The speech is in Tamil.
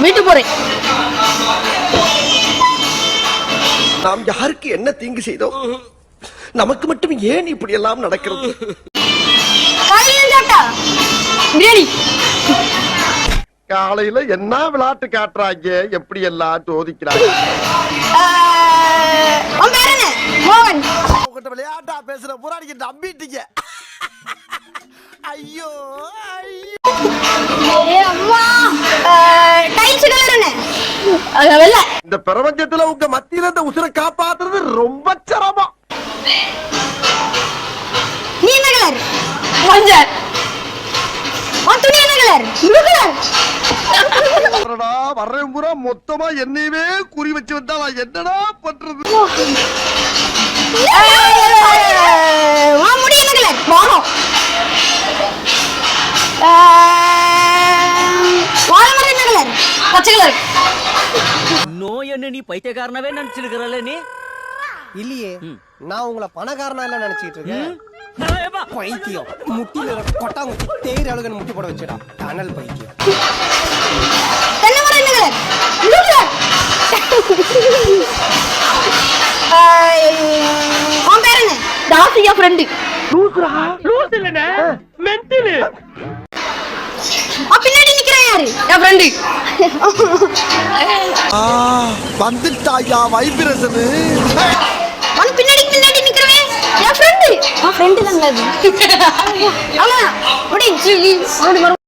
வீட்டு போறேன். நாம் யாருக்கு என்ன தீங்கு செய்தோம்? நமக்கு மட்டும் ஏன் இப்படி எல்லாம் நடக்கிறது? பிரியாணி. காலையில என்ன விளையாட்டு காட்டுறாங்க, எப்படி எல்லாம் சோதிக்கிறாங்க. மோகன். விளையாட்டா பேசுற புறாடிக்கு நம்பிட்டீங்க. ஐயோ இந்த பிரபஞ்சத்துல உங்க மத்தியில இந்த உசுரை காப்பாத்துறது ரொம்ப சிரமம். நீ என்ன கலர்? மஞ்சள். துணி என்ன கலர்? Blue colour. வர்றேன் பூரா மொத்தமா என்னையவே குறி வச்சு வந்தா நான் என்னடா பண்றது? முடி என்ன கலர்? வானம். வாழைமரம் என்ன கலர்? பச்சை கலர். நோய் என்ன நீ பைத்தியக்காரனவே நினைச்சிருக்கிறல்ல நீ? இல்லையே, நான் உங்களை பணக்காரனா இல்ல நினைச்சிட்டு இருக்கேன். பைத்தியம். முட்டில கொட்டாங்குச்சி தேயிற அழுகன் முட்டி போட வச்சுடா. டனல் பைத்தியம். தென்னைமரம் என்ன கலர்? Blue colour. உன் பேர் என்ன? தாசியா ஃப்ரெண்ட். லூசுரா? லூசு இல்லனே, மென்டல். பின்னாடி நிக்கிறான் யாரு? என் ஃப்ரெண்ட். வந்துட்டாயா வைப்ரேஷன். அவன் பின்னாடி நிக்கிறவன் என் ஃப்ரெண்ட். ஃப்ரெண்ட் தாங்க அது. அவ்வளவுதான்.